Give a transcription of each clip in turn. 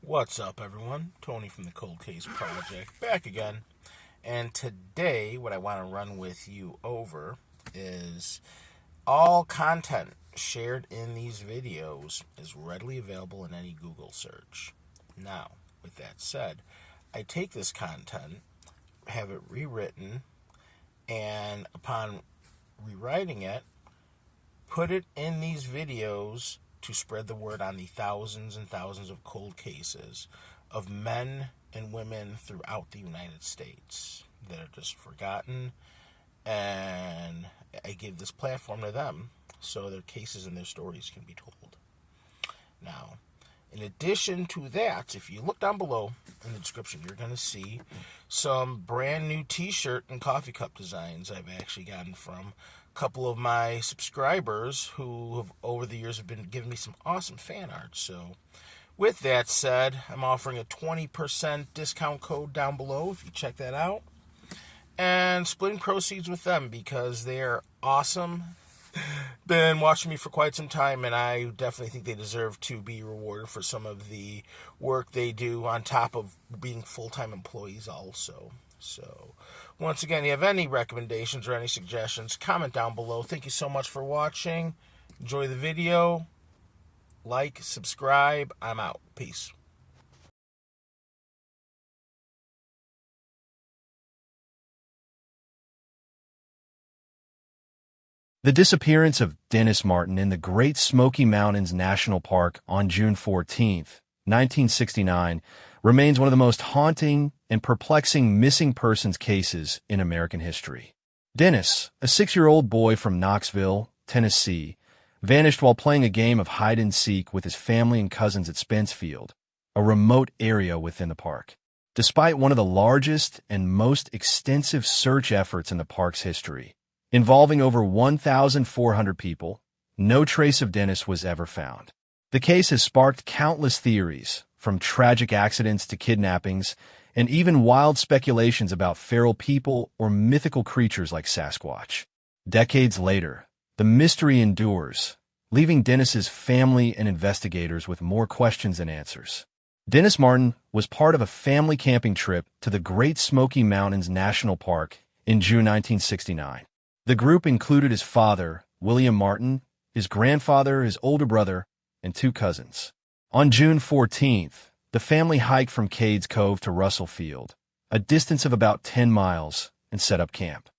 What's up, everyone? Tony from the Cold Case Project, back again. And today, what I want to run with you over is all content shared in these videos is readily available in any Google search. Now, with that said, I take this content, have it rewritten, and upon rewriting it, put it in these videos to spread the word on the thousands and thousands of cold cases of men and women throughout the United States that are just forgotten, and I give this platform to them so their cases and their stories can be told. Now, in addition to that, if you look down below in the description, you're going to see some brand new t-shirt and coffee cup designs I've actually gotten from a couple of my subscribers who have over the years have been giving me some awesome fan art. So with that said, I'm offering a 20% discount code down below if you check that out, and splitting proceeds with them because they are awesome. Been watching me for quite some time, and I definitely think they deserve to be rewarded for some of the work they do on top of being full-time employees also. So once again, if you have any recommendations or any suggestions, comment down below. Thank you so much for watching. Enjoy the video. Like, subscribe. I'm out. Peace. The disappearance of Dennis Martin in the Great Smoky Mountains National Park on June 14, 1969, remains one of the most haunting and perplexing missing persons cases in American history. Dennis, a 6-year-old boy from Knoxville, Tennessee, vanished while playing a game of hide-and-seek with his family and cousins at Spence Field, a remote area within the park. Despite one of the largest and most extensive search efforts in the park's history, involving over 1,400 people, no trace of Dennis was ever found. The case has sparked countless theories, from tragic accidents to kidnappings, and even wild speculations about feral people or mythical creatures like Sasquatch. Decades later, the mystery endures, leaving Dennis's family and investigators with more questions than answers. Dennis Martin was part of a family camping trip to the Great Smoky Mountains National Park in June 1969. The group included his father, William Martin, his grandfather, his older brother, and 2 cousins. On June 14th, the family hiked from Cades Cove to Russell Field, a distance of about 10 miles, and set up camp.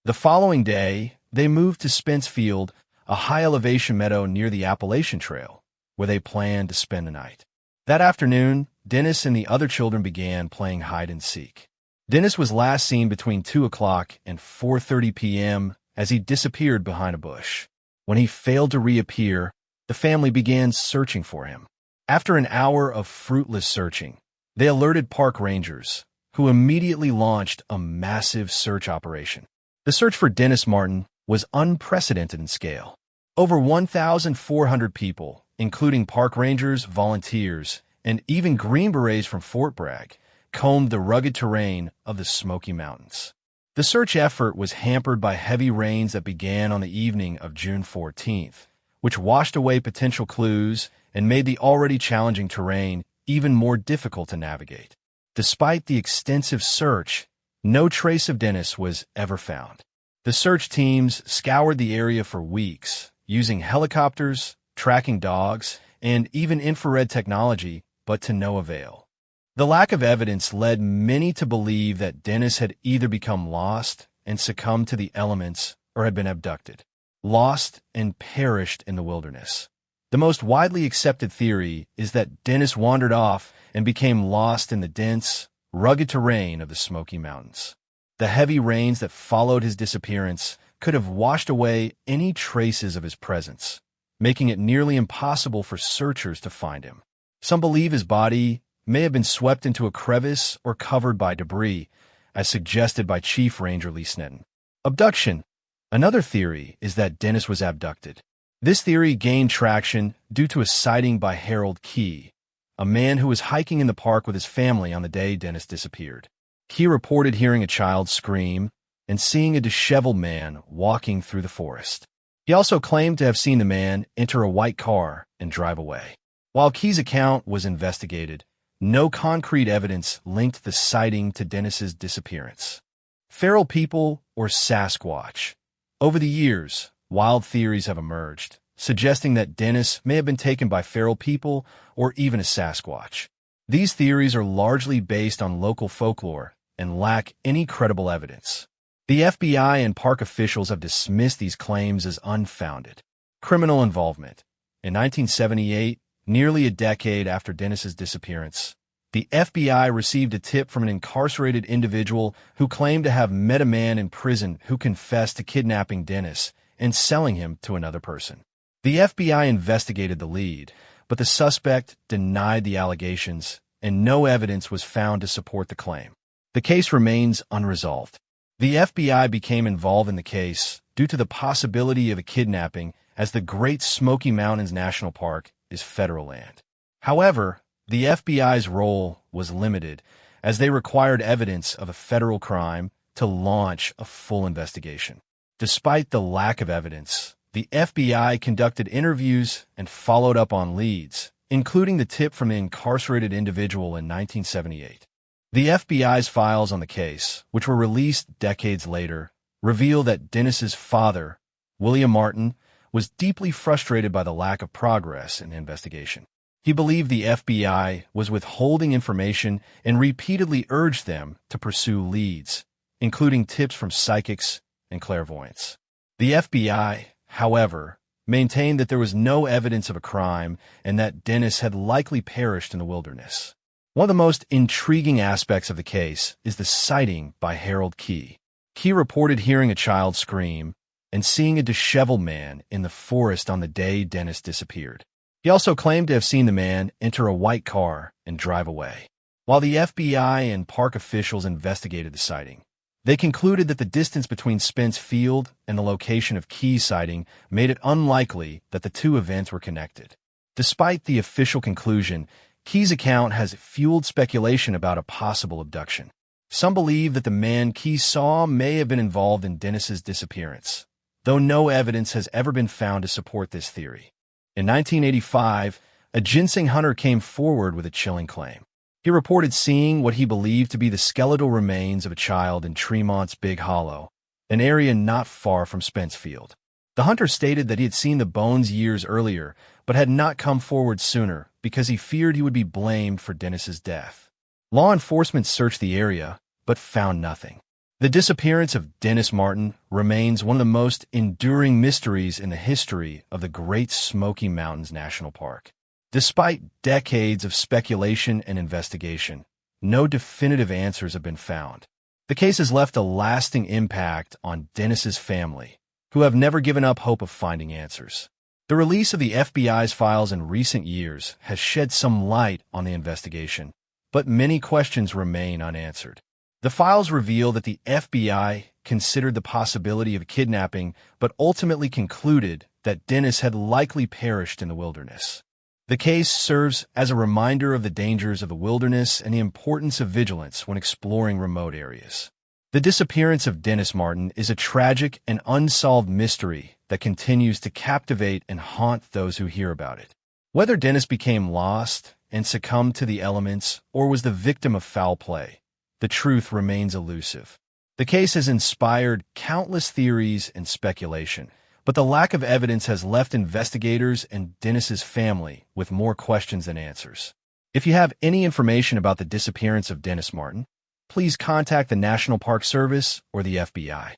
The following day, they moved to Spence Field, a high-elevation meadow near the Appalachian Trail, where they planned to spend the night. That afternoon, Dennis and the other children began playing hide-and-seek. Dennis was last seen between 2 o'clock and 4:30 p.m., as he disappeared behind a bush. When he failed to reappear, the family began searching for him. After an hour of fruitless searching, they alerted park rangers, who immediately launched a massive search operation. The search for Dennis Martin was unprecedented in scale. Over 1,400 people, including park rangers, volunteers, and even Green Berets from Fort Bragg, combed the rugged terrain of the Smoky Mountains. The search effort was hampered by heavy rains that began on the evening of June 14th, which washed away potential clues and made the already challenging terrain even more difficult to navigate. Despite the extensive search, no trace of Dennis was ever found. The search teams scoured the area for weeks, using helicopters, tracking dogs, and even infrared technology, but to no avail. The lack of evidence led many to believe that Dennis had either become lost and succumbed to the elements or had been abducted, lost and perished in the wilderness. The most widely accepted theory is that Dennis wandered off and became lost in the dense, rugged terrain of the Smoky Mountains. The heavy rains that followed his disappearance could have washed away any traces of his presence, making it nearly impossible for searchers to find him. Some believe his body may have been swept into a crevice or covered by debris, as suggested by Chief Ranger Lee Snedden. Abduction. Another theory is that Dennis was abducted. This theory gained traction due to a sighting by Harold Key, a man who was hiking in the park with his family on the day Dennis disappeared. Key reported hearing a child scream and seeing a disheveled man walking through the forest. He also claimed to have seen the man enter a white car and drive away. While Key's account was investigated, no concrete evidence linked the sighting to Dennis's disappearance. Feral people or Sasquatch? Over the years, wild theories have emerged, suggesting that Dennis may have been taken by feral people or even a Sasquatch. These theories are largely based on local folklore and lack any credible evidence. The FBI and park officials have dismissed these claims as unfounded. Criminal involvement. In 1978, nearly a decade after Dennis's disappearance, the FBI received a tip from an incarcerated individual who claimed to have met a man in prison who confessed to kidnapping Dennis and selling him to another person. The FBI investigated the lead, but the suspect denied the allegations, and no evidence was found to support the claim. The case remains unresolved. The FBI became involved in the case due to the possibility of a kidnapping, as the Great Smoky Mountains National Park is federal land. However, the FBI's role was limited, as they required evidence of a federal crime to launch a full investigation. Despite the lack of evidence, the FBI conducted interviews and followed up on leads, including the tip from an incarcerated individual in 1978. The FBI's files on the case, which were released decades later, reveal that Dennis's father, William Martin, was deeply frustrated by the lack of progress in the investigation. He believed the FBI was withholding information and repeatedly urged them to pursue leads, including tips from psychics and clairvoyants. The FBI, however, maintained that there was no evidence of a crime and that Dennis had likely perished in the wilderness. One of the most intriguing aspects of the case is the sighting by Harold Key. Key reported hearing a child scream and seeing a disheveled man in the forest on the day Dennis disappeared. He also claimed to have seen the man enter a white car and drive away. While the FBI and park officials investigated the sighting, they concluded that the distance between Spence Field and the location of Key's sighting made it unlikely that the two events were connected. Despite the official conclusion, Key's account has fueled speculation about a possible abduction. Some believe that the man Key saw may have been involved in Dennis's disappearance, though no evidence has ever been found to support this theory. In 1985, a ginseng hunter came forward with a chilling claim. He reported seeing what he believed to be the skeletal remains of a child in Tremont's Big Hollow, an area not far from Spence Field. The hunter stated that he had seen the bones years earlier, but had not come forward sooner because he feared he would be blamed for Dennis's death. Law enforcement searched the area, but found nothing. The disappearance of Dennis Martin remains one of the most enduring mysteries in the history of the Great Smoky Mountains National Park. Despite decades of speculation and investigation, no definitive answers have been found. The case has left a lasting impact on Dennis's family, who have never given up hope of finding answers. The release of the FBI's files in recent years has shed some light on the investigation, but many questions remain unanswered. The files reveal that the FBI considered the possibility of kidnapping, but ultimately concluded that Dennis had likely perished in the wilderness. The case serves as a reminder of the dangers of the wilderness and the importance of vigilance when exploring remote areas. The disappearance of Dennis Martin is a tragic and unsolved mystery that continues to captivate and haunt those who hear about it. Whether Dennis became lost and succumbed to the elements or was the victim of foul play, the truth remains elusive. The case has inspired countless theories and speculation, but the lack of evidence has left investigators and Dennis's family with more questions than answers. If you have any information about the disappearance of Dennis Martin, please contact the National Park Service or the FBI.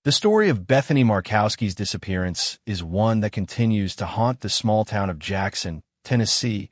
The story of Bethany Marcowski's disappearance is one that continues to haunt the small town of Jackson, Tennessee,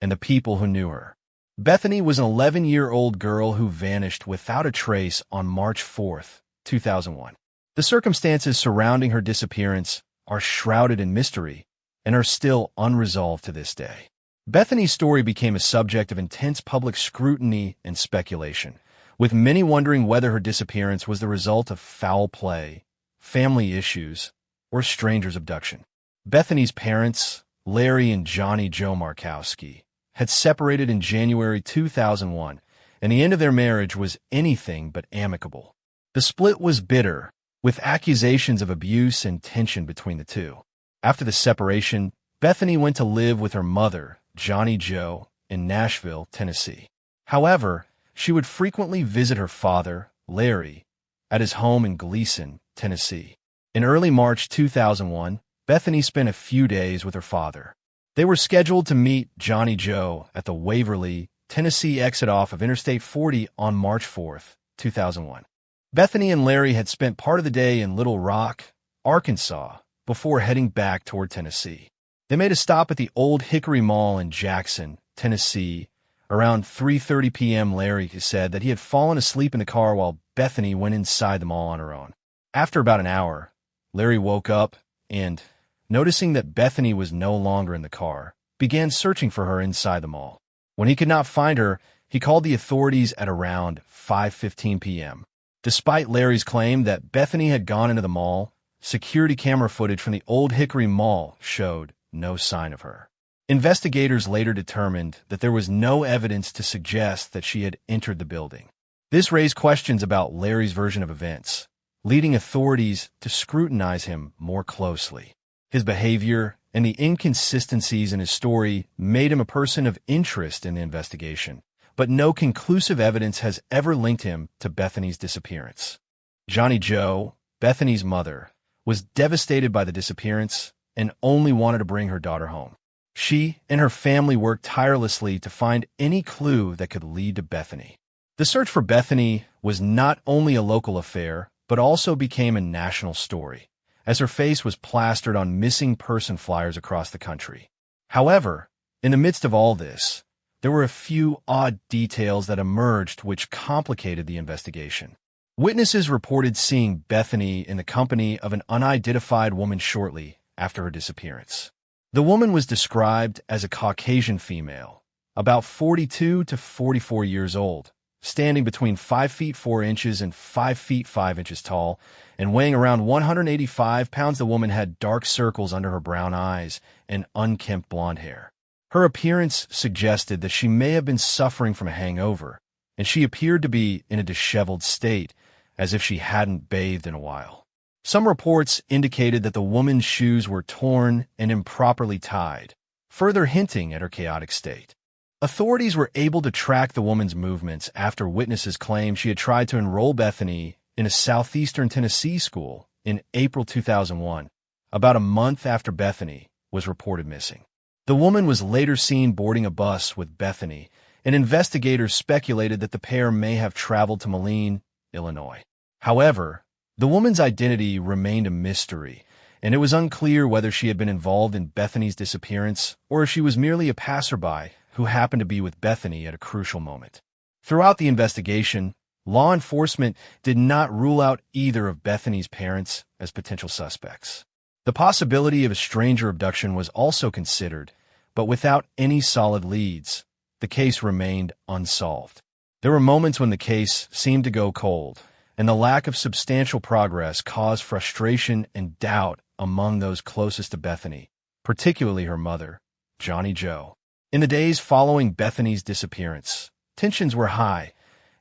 and the people who knew her. Bethany was an 11-year-old girl who vanished without a trace on March 4, 2001. The circumstances surrounding her disappearance are shrouded in mystery and are still unresolved to this day. Bethany's story became a subject of intense public scrutiny and speculation, with many wondering whether her disappearance was the result of foul play, family issues, or stranger's abduction. Bethany's parents, Larry and Johnny Joe Markowski, had separated in January 2001, and the end of their marriage was anything but amicable. The split was bitter, with accusations of abuse and tension between the two. After the separation, Bethany went to live with her mother, Johnny Jo, in Nashville, Tennessee. However, she would frequently visit her father, Larry, at his home in Gleason, Tennessee. In early March 2001, Bethany spent a few days with her father. They were scheduled to meet Johnny Jo at the Waverly, Tennessee exit off of Interstate 40 on March 4, 2001. Bethany and Larry had spent part of the day in Little Rock, Arkansas, before heading back toward Tennessee. They made a stop at the Old Hickory Mall in Jackson, Tennessee. Around 3:30 p.m., Larry said that he had fallen asleep in the car while Bethany went inside the mall on her own. After about an hour, Larry woke up and, noticing that Bethany was no longer in the car, began searching for her inside the mall. When he could not find her, he called the authorities at around 5:15 p.m. Despite Larry's claim that Bethany had gone into the mall, security camera footage from the Old Hickory Mall showed no sign of her. Investigators later determined that there was no evidence to suggest that she had entered the building. This raised questions about Larry's version of events, leading authorities to scrutinize him more closely. His behavior and the inconsistencies in his story made him a person of interest in the investigation, but no conclusive evidence has ever linked him to Bethany's disappearance. Johnny Jo, Bethany's mother, was devastated by the disappearance and only wanted to bring her daughter home. She and her family worked tirelessly to find any clue that could lead to Bethany. The search for Bethany was not only a local affair, but also became a national story, as her face was plastered on missing person flyers across the country. However, in the midst of all this, there were a few odd details that emerged which complicated the investigation. Witnesses reported seeing Bethany in the company of an unidentified woman shortly after her disappearance. The woman was described as a Caucasian female, about 42 to 44 years old, standing between 5 feet 4 inches and 5 feet 5 inches tall, and weighing around 185 pounds. The woman had dark circles under her brown eyes and unkempt blonde hair. Her appearance suggested that she may have been suffering from a hangover, and she appeared to be in a disheveled state, as if she hadn't bathed in a while. Some reports indicated that the woman's shoes were torn and improperly tied, further hinting at her chaotic state. Authorities were able to track the woman's movements after witnesses claimed she had tried to enroll Bethany in a southeastern Tennessee school in April 2001, about a month after Bethany was reported missing. The woman was later seen boarding a bus with Bethany, and investigators speculated that the pair may have traveled to Moline, Illinois. However, the woman's identity remained a mystery, and it was unclear whether she had been involved in Bethany's disappearance or if she was merely a passerby who happened to be with Bethany at a crucial moment. Throughout the investigation, law enforcement did not rule out either of Bethany's parents as potential suspects. The possibility of a stranger abduction was also considered, but without any solid leads, the case remained unsolved. There were moments when the case seemed to go cold, and the lack of substantial progress caused frustration and doubt among those closest to Bethany, particularly her mother, Johnny Jo. In the days following Bethany's disappearance, tensions were high,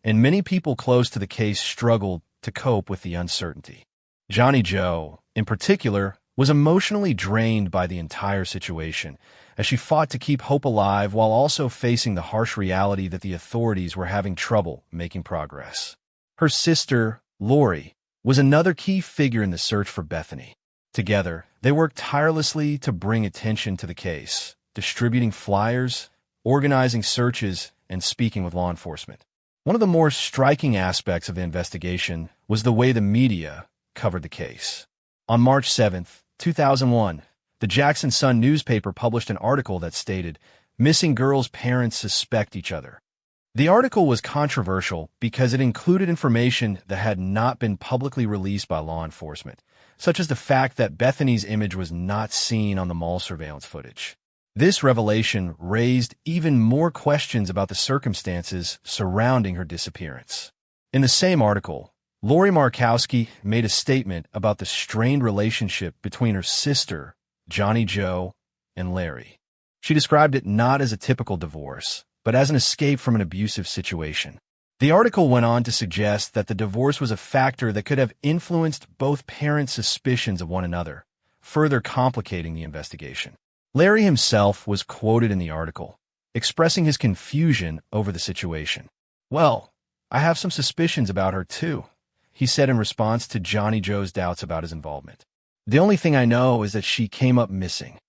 and many people close to the case struggled to cope with the uncertainty. Johnny Jo, in particular, was emotionally drained by the entire situation, as she fought to keep hope alive while also facing the harsh reality that the authorities were having trouble making progress. Her sister, Lori, was another key figure in the search for Bethany. Together, they worked tirelessly to bring attention to the case, distributing flyers, organizing searches, and speaking with law enforcement. One of the more striking aspects of the investigation was the way the media covered the case. On March 7, 2001, the Jackson Sun newspaper published an article that stated, "Missing girls' parents suspect each other." The article was controversial because it included information that had not been publicly released by law enforcement, such as the fact that Bethany's image was not seen on the mall surveillance footage. This revelation raised even more questions about the circumstances surrounding her disappearance. In the same article, Lori Marcowski made a statement about the strained relationship between her sister, Johnny Jo, and Larry. She described it not as a typical divorce, but as an escape from an abusive situation. The article went on to suggest that the divorce was a factor that could have influenced both parents' suspicions of one another, further complicating the investigation. Larry himself was quoted in the article, expressing his confusion over the situation. "Well, I have some suspicions about her too," he said in response to Johnny Joe's doubts about his involvement. "The only thing I know is that she came up missing."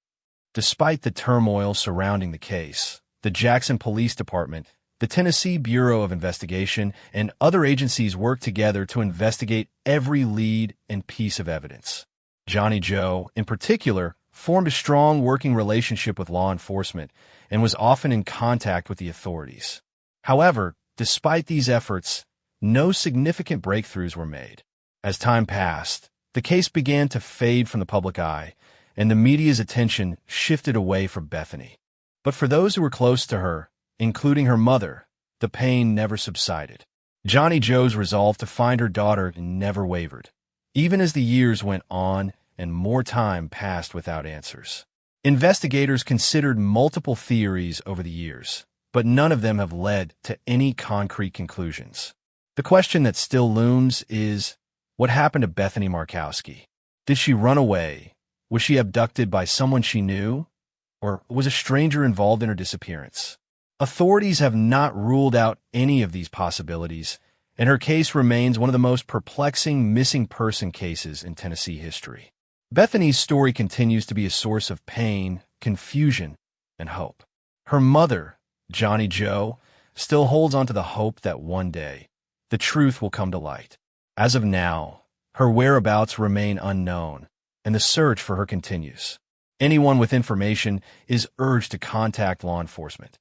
Despite the turmoil surrounding the case, the Jackson Police Department, the Tennessee Bureau of Investigation, and other agencies worked together to investigate every lead and piece of evidence. Johnny Joe, in particular, formed a strong working relationship with law enforcement and was often in contact with the authorities. However, despite these efforts, no significant breakthroughs were made. As time passed, the case began to fade from the public eye, and the media's attention shifted away from Bethany. But for those who were close to her, including her mother, the pain never subsided. Johnny Joe's resolve to find her daughter never wavered, even as the years went on and more time passed without answers. Investigators considered multiple theories over the years, but none of them have led to any concrete conclusions. The question that still looms is, what happened to Bethany Marcowski? Did she run away? Was she abducted by someone she knew? Or was a stranger involved in her disappearance? Authorities have not ruled out any of these possibilities, and her case remains one of the most perplexing missing person cases in Tennessee history. Bethany's story continues to be a source of pain, confusion, and hope. Her mother, Johnny Joe, still holds on to the hope that one day the truth will come to light. As of now, her whereabouts remain unknown, and the search for her continues. Anyone with information is urged to contact law enforcement.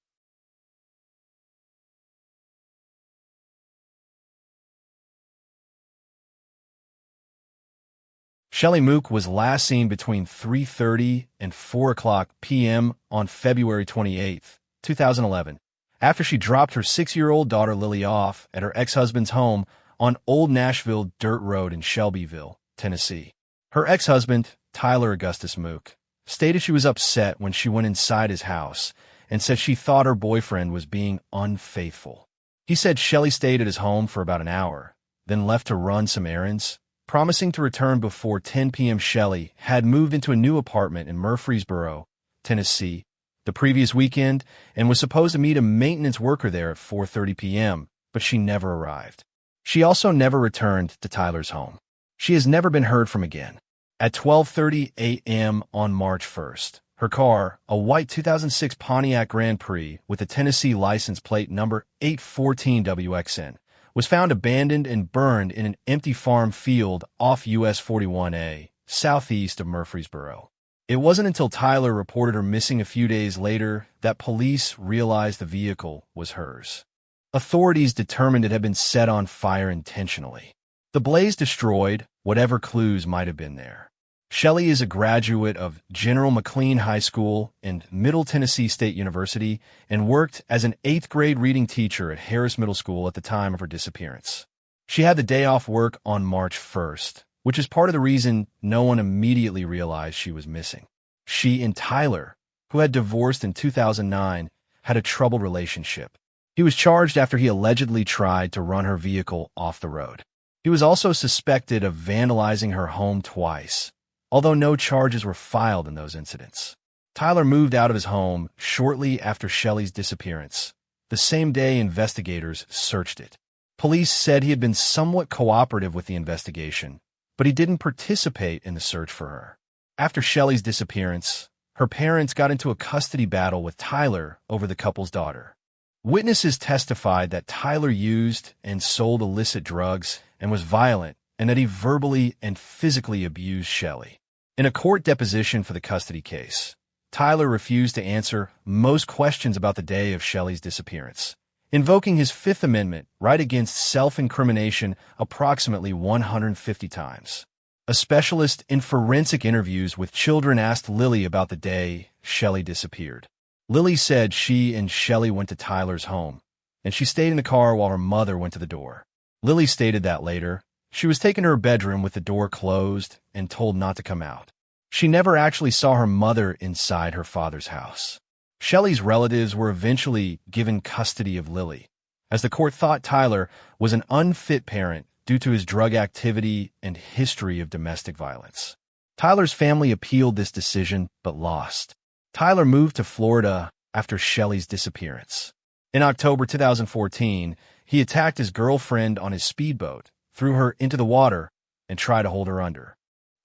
Shelley Mook was last seen between 3:30 and 4 p.m. on February 28, 2011, after she dropped her 6-year-old daughter Lily off at her ex-husband's home on Old Nashville Dirt Road in Shelbyville, Tennessee. Her ex-husband, Tyler Augustus Mook, stated she was upset when she went inside his house and said she thought her boyfriend was being unfaithful. He said Shelley stayed at his home for about an hour, then left to run some errands, promising to return before 10 p.m. Shelley had moved into a new apartment in Murfreesboro, Tennessee, the previous weekend and was supposed to meet a maintenance worker there at 4:30 p.m., but she never arrived. She also never returned to Tyler's home. She has never been heard from again. At 12:30 a.m. on March 1st, her car, a white 2006 Pontiac Grand Prix with a Tennessee license plate number 814WXN, was found abandoned and burned in an empty farm field off US 41A, southeast of Murfreesboro. It wasn't until Tyler reported her missing a few days later that police realized the vehicle was hers. Authorities determined it had been set on fire intentionally. The blaze destroyed whatever clues might have been there. Shelley is a graduate of General McLean High School and Middle Tennessee State University and worked as an 8th grade reading teacher at Harris Middle School at the time of her disappearance. She had the day off work on March 1st, which is part of the reason no one immediately realized she was missing. She and Tyler, who had divorced in 2009, had a troubled relationship. He was charged after he allegedly tried to run her vehicle off the road. He was also suspected of vandalizing her home twice, although no charges were filed in those incidents. Tyler moved out of his home shortly after Shelley's disappearance, the same day investigators searched it. Police said he had been somewhat cooperative with the investigation, but he didn't participate in the search for her. After Shelley's disappearance, her parents got into a custody battle with Tyler over the couple's daughter. Witnesses testified that Tyler used and sold illicit drugs and was violent, and that he verbally and physically abused Shelley. In a court deposition for the custody case, Tyler refused to answer most questions about the day of Shelley's disappearance, invoking his Fifth Amendment right against self-incrimination approximately 150 times. A specialist in forensic interviews with children asked Lily about the day Shelley disappeared. Lily said she and Shelley went to Tyler's home, and she stayed in the car while her mother went to the door. Lily stated that later, she was taken to her bedroom with the door closed and told not to come out. She never actually saw her mother inside her father's house. Shelley's relatives were eventually given custody of Lily, as the court thought Tyler was an unfit parent due to his drug activity and history of domestic violence. Tyler's family appealed this decision but lost. Tyler moved to Florida after Shelley's disappearance. In October 2014, he attacked his girlfriend on his speedboat, threw her into the water, and tried to hold her under.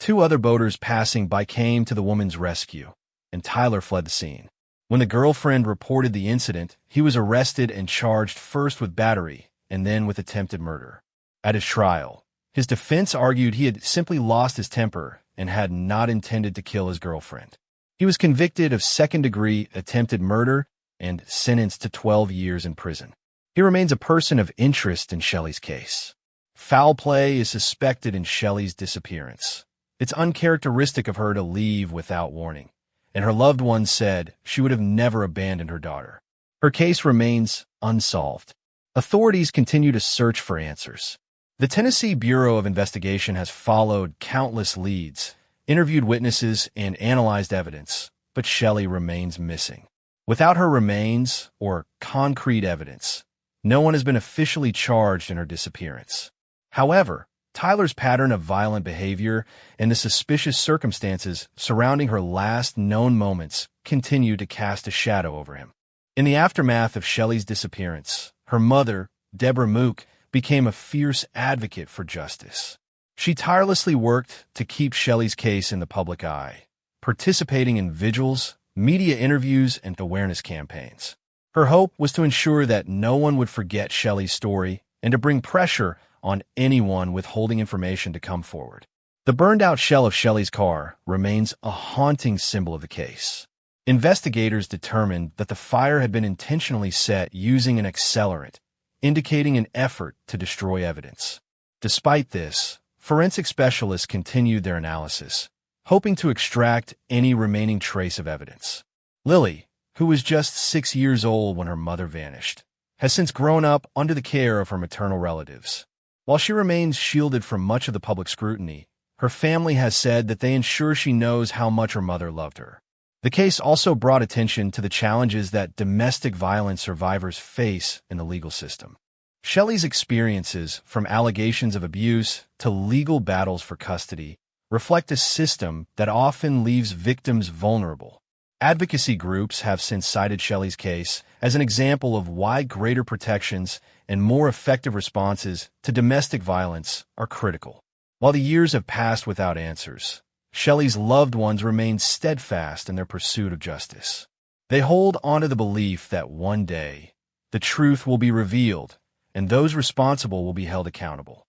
2 other boaters passing by came to the woman's rescue, and Tyler fled the scene. When the girlfriend reported the incident, he was arrested and charged first with battery and then with attempted murder. At his trial, his defense argued he had simply lost his temper and had not intended to kill his girlfriend. He was convicted of second-degree attempted murder and sentenced to 12 years in prison. He remains a person of interest in Shelley's case. Foul play is suspected in Shelley's disappearance. It's uncharacteristic of her to leave without warning, and her loved ones said she would have never abandoned her daughter. Her case remains unsolved. Authorities continue to search for answers. The Tennessee Bureau of Investigation has followed countless leads, interviewed witnesses, and analyzed evidence, but Shelley remains missing. Without her remains or concrete evidence, no one has been officially charged in her disappearance. However, Tyler's pattern of violent behavior and the suspicious circumstances surrounding her last known moments continue to cast a shadow over him. In the aftermath of Shelley's disappearance, her mother, Deborah Mook, became a fierce advocate for justice. She tirelessly worked to keep Shelley's case in the public eye, participating in vigils, media interviews, and awareness campaigns. Her hope was to ensure that no one would forget Shelley's story and to bring pressure on anyone withholding information to come forward. The burned-out shell of Shelley's car remains a haunting symbol of the case. Investigators determined that the fire had been intentionally set using an accelerant, indicating an effort to destroy evidence. Despite this, forensic specialists continued their analysis, hoping to extract any remaining trace of evidence. Lily, who was just 6 years old when her mother vanished, has since grown up under the care of her maternal relatives. While she remains shielded from much of the public scrutiny, her family has said that they ensure she knows how much her mother loved her. The case also brought attention to the challenges that domestic violence survivors face in the legal system. Shelley's experiences, from allegations of abuse to legal battles for custody, reflect a system that often leaves victims vulnerable. Advocacy groups have since cited Shelley's case as an example of why greater protections and more effective responses to domestic violence are critical. While the years have passed without answers, Shelley's loved ones remain steadfast in their pursuit of justice. They hold on to the belief that one day, the truth will be revealed and those responsible will be held accountable.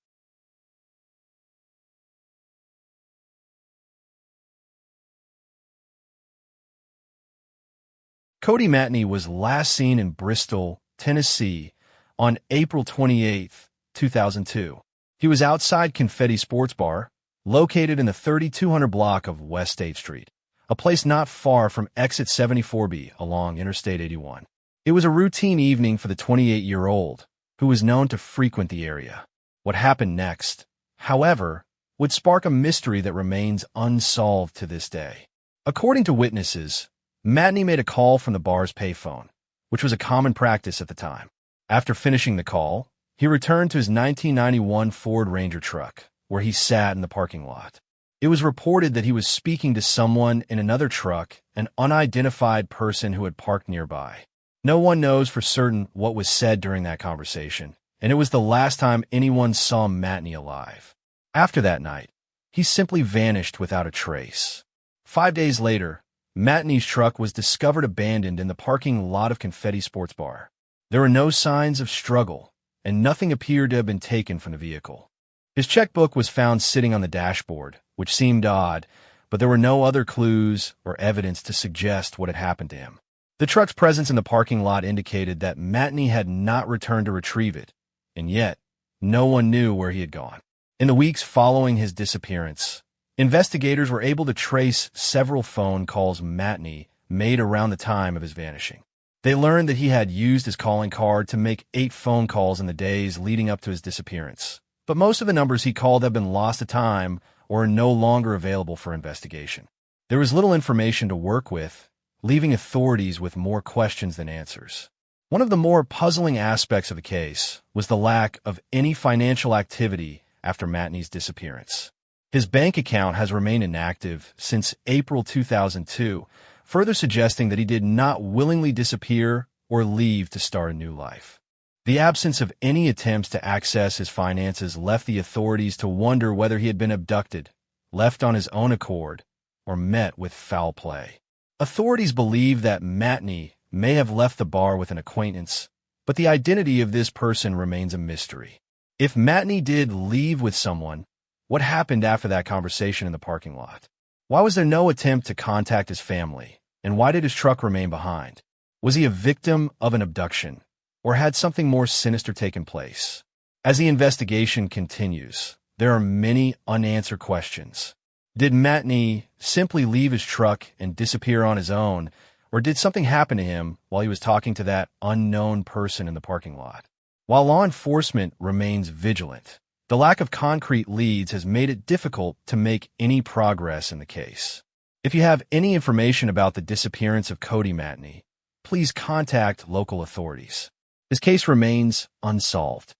Cody Matney was last seen in Bristol, Tennessee, on April 28, 2002. He was outside Confetti Sports Bar, located in the 3200 block of West State Street, a place not far from exit 74B along Interstate 81. It was a routine evening for the 28-year-old, who was known to frequent the area. What happened next, however, would spark a mystery that remains unsolved to this day. According to witnesses, Matney made a call from the bar's payphone, which was a common practice at the time. After finishing the call, he returned to his 1991 Ford Ranger truck, where he sat in the parking lot. It was reported that he was speaking to someone in another truck, an unidentified person who had parked nearby. No one knows for certain what was said during that conversation, and it was the last time anyone saw Matney alive. After that night, he simply vanished without a trace. 5 days later, Matney's truck was discovered abandoned in the parking lot of Confetti Sports Bar. There were no signs of struggle, and nothing appeared to have been taken from the vehicle. His checkbook was found sitting on the dashboard, which seemed odd, but there were no other clues or evidence to suggest what had happened to him. The truck's presence in the parking lot indicated that Matney had not returned to retrieve it, and yet no one knew where he had gone. In the weeks following his disappearance, investigators were able to trace several phone calls Matney made around the time of his vanishing. They learned that he had used his calling card to make 8 phone calls in the days leading up to his disappearance, but most of the numbers he called have been lost to time or are no longer available for investigation. There was little information to work with, leaving authorities with more questions than answers. One of the more puzzling aspects of the case was the lack of any financial activity after Matney's disappearance. His bank account has remained inactive since April 2002, further suggesting that he did not willingly disappear or leave to start a new life. The absence of any attempts to access his finances left the authorities to wonder whether he had been abducted, left on his own accord, or met with foul play. Authorities believe that Matney may have left the bar with an acquaintance, but the identity of this person remains a mystery. If Matney did leave with someone, what happened after that conversation in the parking lot? Why was there no attempt to contact his family, and why did his truck remain behind? Was he a victim of an abduction, or had something more sinister taken place? As the investigation continues, there are many unanswered questions. Did Matney simply leave his truck and disappear on his own, or did something happen to him while he was talking to that unknown person in the parking lot? While law enforcement remains vigilant, the lack of concrete leads has made it difficult to make any progress in the case. If you have any information about the disappearance of Cody Matney, please contact local authorities. His case remains unsolved.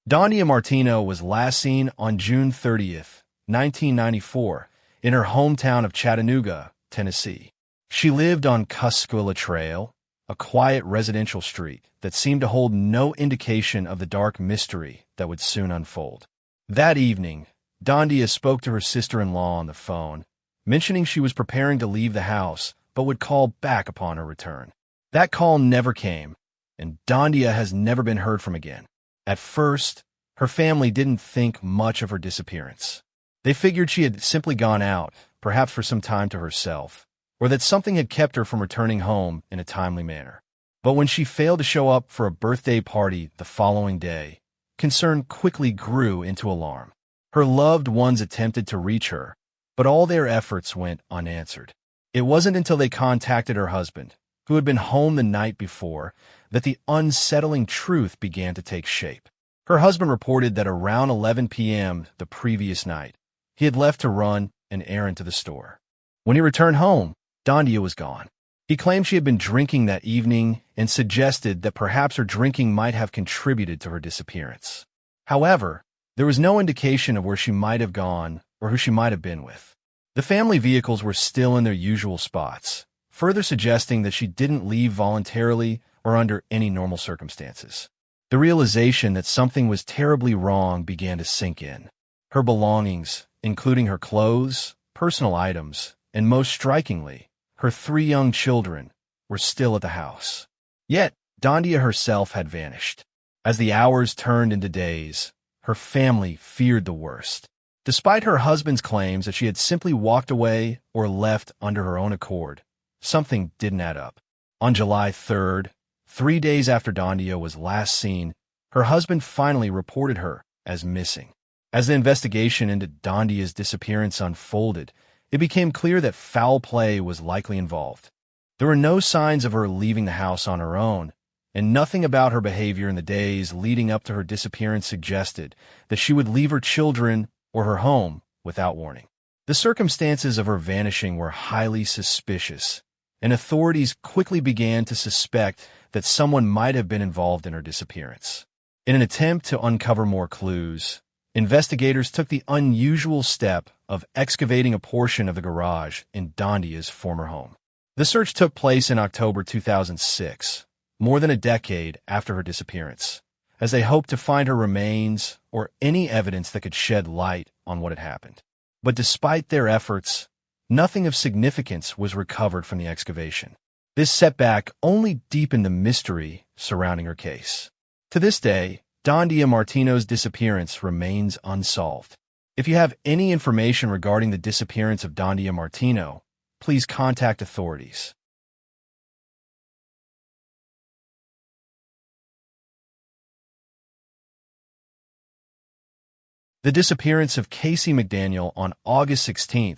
Dondia Martino was last seen on June 30th, 1994, in her hometown of Chattanooga, Tennessee. She lived on Cusquilla Trail, a quiet residential street that seemed to hold no indication of the dark mystery that would soon unfold. That evening, Dondia spoke to her sister-in-law on the phone, mentioning she was preparing to leave the house but would call back upon her return. That call never came, and Dondia has never been heard from again. At first, her family didn't think much of her disappearance. They figured she had simply gone out, perhaps for some time to herself, or that something had kept her from returning home in a timely manner. But when she failed to show up for a birthday party the following day, concern quickly grew into alarm. Her loved ones attempted to reach her, but all their efforts went unanswered. It wasn't until they contacted her husband, who had been home the night before, that the unsettling truth began to take shape. Her husband reported that around 11 p.m. the previous night, he had left to run an errand to the store. When he returned home, Dondia was gone. He claimed she had been drinking that evening and suggested that perhaps her drinking might have contributed to her disappearance. However, there was no indication of where she might have gone or who she might have been with. The family vehicles were still in their usual spots, further suggesting that she didn't leave voluntarily or under any normal circumstances. The realization that something was terribly wrong began to sink in. Her belongings, including her clothes, personal items, and most strikingly, her 3 young children, were still at the house. Yet, Dondia herself had vanished. As the hours turned into days, her family feared the worst. Despite her husband's claims that she had simply walked away or left under her own accord, something didn't add up. On July 3rd, 3 days after Dondia was last seen, her husband finally reported her as missing. As the investigation into Dondia's disappearance unfolded, it became clear that foul play was likely involved. There were no signs of her leaving the house on her own, and nothing about her behavior in the days leading up to her disappearance suggested that she would leave her children or her home without warning. The circumstances of her vanishing were highly suspicious, and authorities quickly began to suspect that someone might have been involved in her disappearance. In an attempt to uncover more clues, investigators took the unusual step of excavating a portion of the garage in Dondia's former home. The search took place in October 2006, more than a decade after her disappearance, as they hoped to find her remains or any evidence that could shed light on what had happened. But despite their efforts, nothing of significance was recovered from the excavation. This setback only deepened the mystery surrounding her case. To this day, Dondia Martino's disappearance remains unsolved. If you have any information regarding the disappearance of Dondia Martino, please contact authorities. The disappearance of Casey McDaniel on August 16,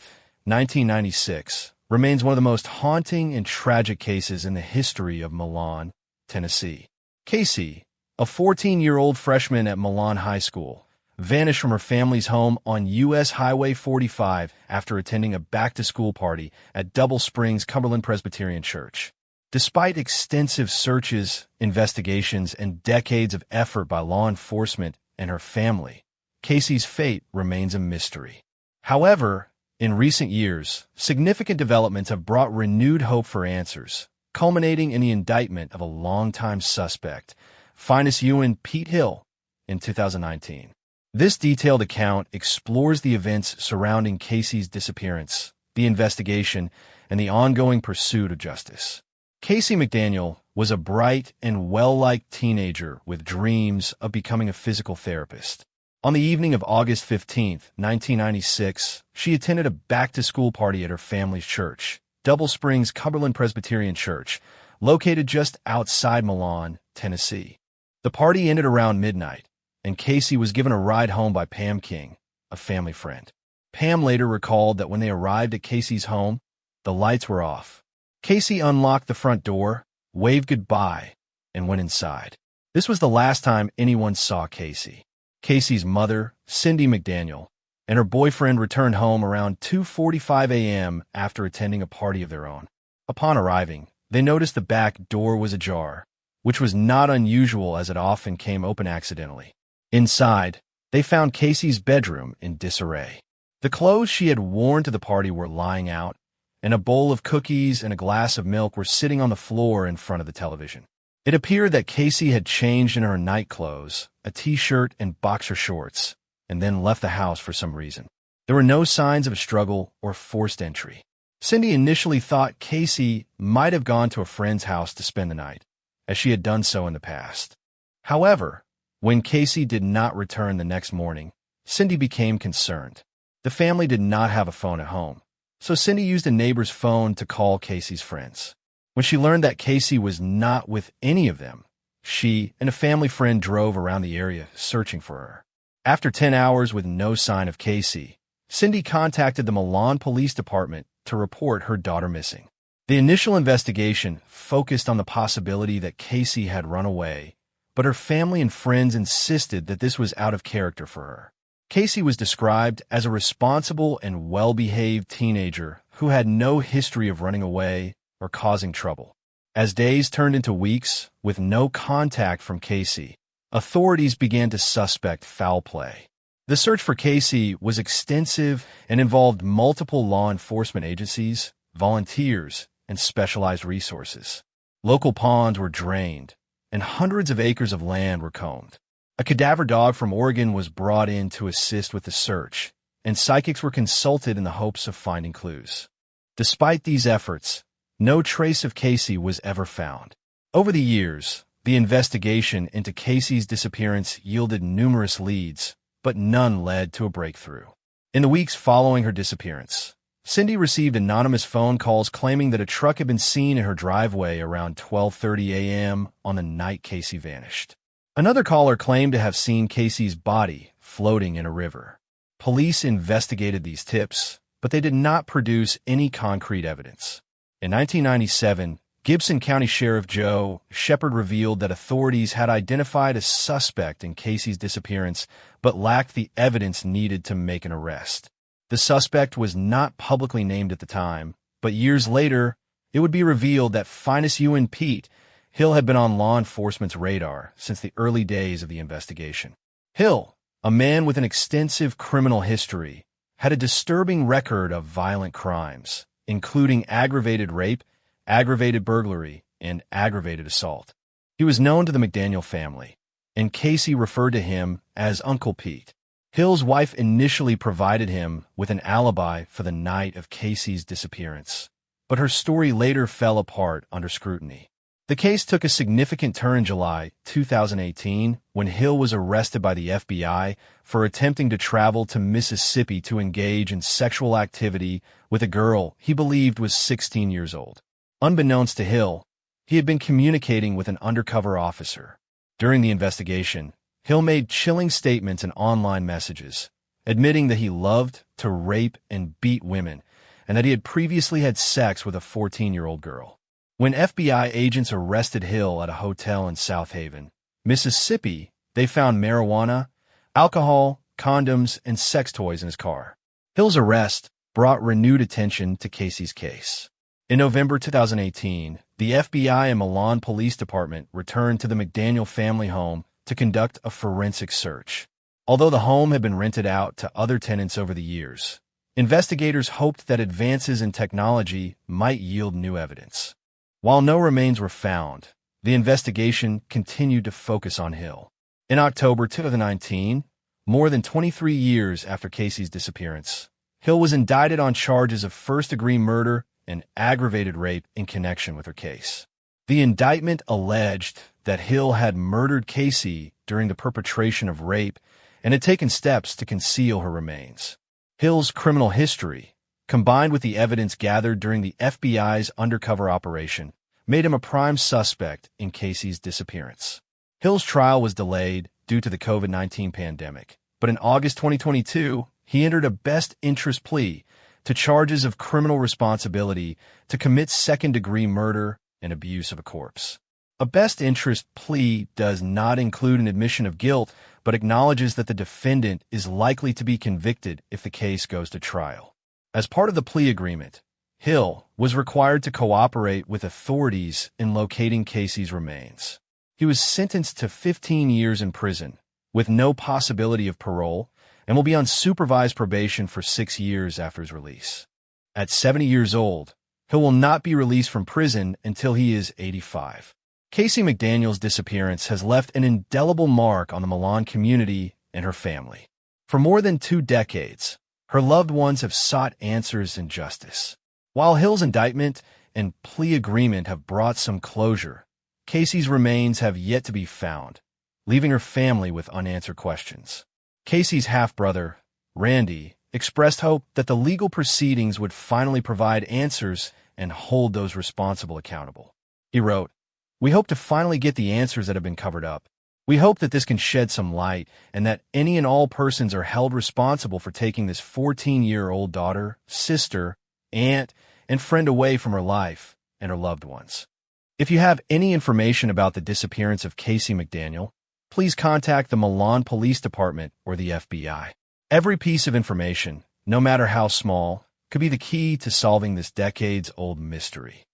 1996, remains one of the most haunting and tragic cases in the history of Milan, Tennessee. Casey, a 14-year-old freshman at Milan High School, vanished from her family's home on U.S. Highway 45 after attending a back-to-school party at Double Springs Cumberland Presbyterian Church. Despite extensive searches, investigations, and decades of effort by law enforcement and her family, Casey's fate remains a mystery. However, in recent years, significant developments have brought renewed hope for answers, culminating in the indictment of a longtime suspect, Finis Ewan Pete Hill, in 2019. This detailed account explores the events surrounding Casey's disappearance, the investigation, and the ongoing pursuit of justice. Casey McDaniel was a bright and well-liked teenager with dreams of becoming a physical therapist. On the evening of August 15, 1996, she attended a back-to-school party at her family's church, Double Springs Cumberland Presbyterian Church, located just outside Milan, Tennessee. The party ended around midnight, and Casey was given a ride home by Pam King, a family friend. Pam later recalled that when they arrived at Casey's home, the lights were off. Casey unlocked the front door, waved goodbye, and went inside. This was the last time anyone saw Casey. Casey's mother, Cindy McDaniel, and her boyfriend returned home around 2:45 a.m. after attending a party of their own. Upon arriving, they noticed the back door was ajar, which was not unusual as it often came open accidentally. Inside, they found Casey's bedroom in disarray. The clothes she had worn to the party were lying out, and a bowl of cookies and a glass of milk were sitting on the floor in front of the television. It appeared that Casey had changed into her night clothes, a t-shirt and boxer shorts, and then left the house for some reason. There were no signs of a struggle or forced entry. Cindy initially thought Casey might have gone to a friend's house to spend the night, as she had done so in the past. However, when Casey did not return the next morning, Cindy became concerned. The family did not have a phone at home, so Cindy used a neighbor's phone to call Casey's friends. When she learned that Casey was not with any of them, she and a family friend drove around the area searching for her. After 10 hours with no sign of Casey, Cindy contacted the Milan Police Department to report her daughter missing. The initial investigation focused on the possibility that Casey had run away, but her family and friends insisted that this was out of character for her. Casey was described as a responsible and well-behaved teenager who had no history of running away or causing trouble. As days turned into weeks with no contact from Casey, authorities began to suspect foul play. The search for Casey was extensive and involved multiple law enforcement agencies, volunteers, and specialized resources. Local ponds were drained, and hundreds of acres of land were combed. A cadaver dog from Oregon was brought in to assist with the search, and psychics were consulted in the hopes of finding clues. Despite these efforts, no trace of Casey was ever found. Over the years, the investigation into Casey's disappearance yielded numerous leads, but none led to a breakthrough. In the weeks following her disappearance, Cindy received anonymous phone calls claiming that a truck had been seen in her driveway around 12:30 a.m. on the night Casey vanished. Another caller claimed to have seen Casey's body floating in a river. Police investigated these tips, but they did not produce any concrete evidence. In 1997, Gibson County Sheriff Joe Shepard revealed that authorities had identified a suspect in Casey's disappearance but lacked the evidence needed to make an arrest. The suspect was not publicly named at the time, but years later, it would be revealed that Finis Ewan Pete Hill had been on law enforcement's radar since the early days of the investigation. Hill, a man with an extensive criminal history, had a disturbing record of violent crimes, including aggravated rape, aggravated burglary, and aggravated assault. He was known to the McDaniel family, and Casey referred to him as Uncle Pete. Hill's wife initially provided him with an alibi for the night of Casey's disappearance, but her story later fell apart under scrutiny. The case took a significant turn in July 2018 when Hill was arrested by the FBI for attempting to travel to Mississippi to engage in sexual activity with a girl he believed was 16 years old. Unbeknownst to Hill, he had been communicating with an undercover officer. During the investigation, Hill made chilling statements in online messages, admitting that he loved to rape and beat women and that he had previously had sex with a 14-year-old girl. When FBI agents arrested Hill at a hotel in South Haven, Mississippi, they found marijuana, alcohol, condoms, and sex toys in his car. Hill's arrest brought renewed attention to Casey's case. In November 2018, the FBI and Milan Police Department returned to the McDaniel family home to conduct a forensic search. Although the home had been rented out to other tenants over the years, investigators hoped that advances in technology might yield new evidence. While no remains were found, the investigation continued to focus on Hill. In October 2019, more than 23 years after Casey's disappearance, Hill was indicted on charges of first-degree murder and aggravated rape in connection with her case. The indictment alleged that Hill had murdered Casey during the perpetration of rape and had taken steps to conceal her remains. Hill's criminal history, combined with the evidence gathered during the FBI's undercover operation, made him a prime suspect in Casey's disappearance. Hill's trial was delayed due to the COVID-19 pandemic, but in August 2022, he entered a best interest plea to charges of criminal responsibility to commit second-degree murder and abuse of a corpse. A best interest plea does not include an admission of guilt, but acknowledges that the defendant is likely to be convicted if the case goes to trial. As part of the plea agreement, Hill was required to cooperate with authorities in locating Casey's remains. He was sentenced to 15 years in prison, with no possibility of parole, and will be on supervised probation for 6 years after his release. At 70 years old, Hill will not be released from prison until he is 85. Casey McDaniel's disappearance has left an indelible mark on the Milan community and her family. For more than 2 decades, her loved ones have sought answers and justice. While Hill's indictment and plea agreement have brought some closure, Casey's remains have yet to be found, leaving her family with unanswered questions. Casey's half-brother, Randy, expressed hope that the legal proceedings would finally provide answers and hold those responsible accountable. He wrote, "We hope to finally get the answers that have been covered up. We hope that this can shed some light and that any and all persons are held responsible for taking this 14-year-old daughter, sister, aunt, and friend away from her life and her loved ones." If you have any information about the disappearance of Casey McDaniel, please contact the Milan Police Department or the FBI. Every piece of information, no matter how small, could be the key to solving this decades-old mystery.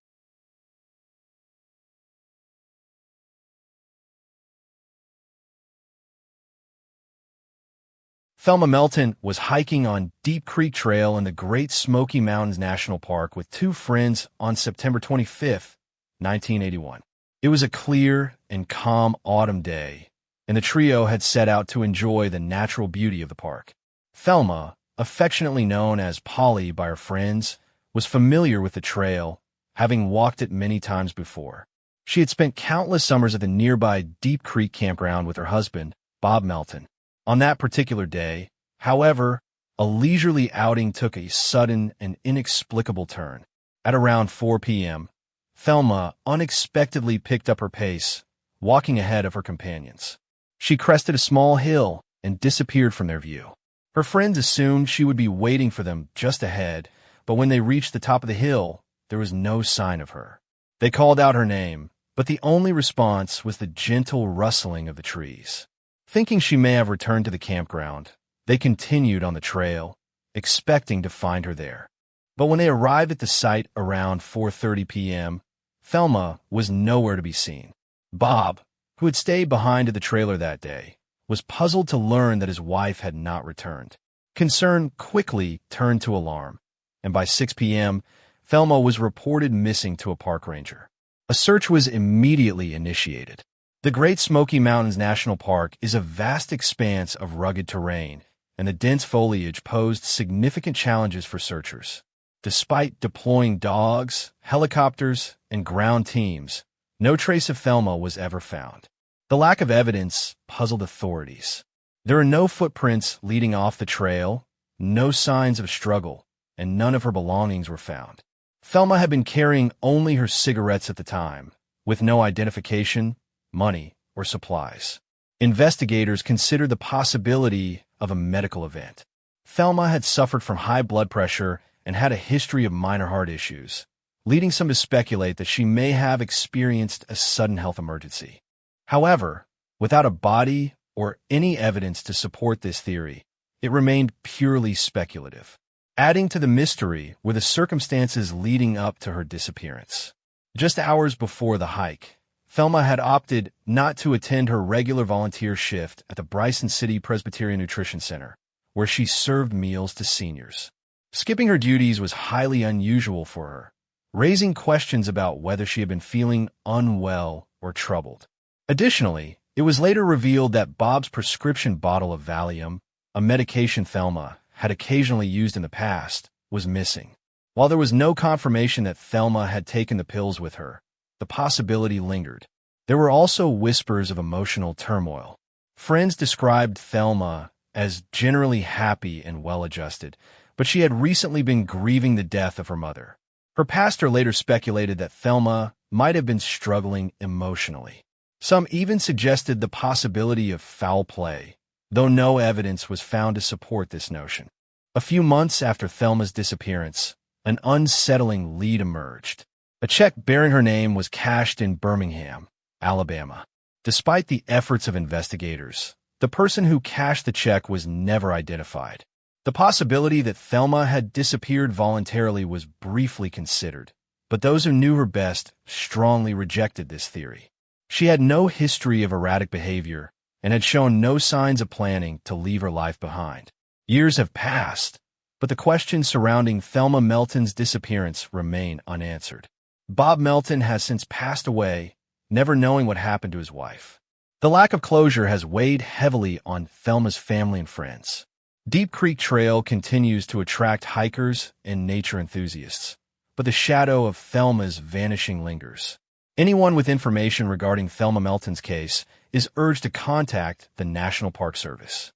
Thelma Melton was hiking on Deep Creek Trail in the Great Smoky Mountains National Park with 2 friends on September 25, 1981. It was a clear and calm autumn day, and the trio had set out to enjoy the natural beauty of the park. Thelma, affectionately known as Polly by her friends, was familiar with the trail, having walked it many times before. She had spent countless summers at the nearby Deep Creek campground with her husband, Bob Melton. On that particular day, however, a leisurely outing took a sudden and inexplicable turn. At around 4 p.m., Thelma unexpectedly picked up her pace, walking ahead of her companions. She crested a small hill and disappeared from their view. Her friends assumed she would be waiting for them just ahead, but when they reached the top of the hill, there was no sign of her. They called out her name, but the only response was the gentle rustling of the trees. Thinking she may have returned to the campground, they continued on the trail, expecting to find her there. But when they arrived at the site around 4:30 p.m., Thelma was nowhere to be seen. Bob, who had stayed behind at the trailer that day, was puzzled to learn that his wife had not returned. Concern quickly turned to alarm, and by 6 p.m., Thelma was reported missing to a park ranger. A search was immediately initiated. The Great Smoky Mountains National Park is a vast expanse of rugged terrain, and the dense foliage posed significant challenges for searchers. Despite deploying dogs, helicopters, and ground teams, no trace of Thelma was ever found. The lack of evidence puzzled authorities. There are no footprints leading off the trail, no signs of struggle, and none of her belongings were found. Thelma had been carrying only her cigarettes at the time, with no identification, money, or supplies. Investigators considered the possibility of a medical event. Thelma had suffered from high blood pressure and had a history of minor heart issues, leading some to speculate that she may have experienced a sudden health emergency. However, without a body or any evidence to support this theory, it remained purely speculative. Adding to the mystery were the circumstances leading up to her disappearance. Just hours before the hike, Thelma had opted not to attend her regular volunteer shift at the Bryson City Presbyterian Nutrition Center, where she served meals to seniors. Skipping her duties was highly unusual for her, raising questions about whether she had been feeling unwell or troubled. Additionally, it was later revealed that Bob's prescription bottle of Valium, a medication Thelma had occasionally used in the past, was missing. While there was no confirmation that Thelma had taken the pills with her, the possibility lingered. There were also whispers of emotional turmoil. Friends described Thelma as generally happy and well-adjusted, but she had recently been grieving the death of her mother. Her pastor later speculated that Thelma might have been struggling emotionally. Some even suggested the possibility of foul play, though no evidence was found to support this notion. A few months after Thelma's disappearance, an unsettling lead emerged. A check bearing her name was cashed in Birmingham, Alabama. Despite the efforts of investigators, the person who cashed the check was never identified. The possibility that Thelma had disappeared voluntarily was briefly considered, but those who knew her best strongly rejected this theory. She had no history of erratic behavior and had shown no signs of planning to leave her life behind. Years have passed, but the questions surrounding Thelma Melton's disappearance remain unanswered. Bob Melton has since passed away, never knowing what happened to his wife. The lack of closure has weighed heavily on Thelma's family and friends. Deep Creek Trail continues to attract hikers and nature enthusiasts, but the shadow of Thelma's vanishing lingers. Anyone with information regarding Thelma Melton's case is urged to contact the National Park Service.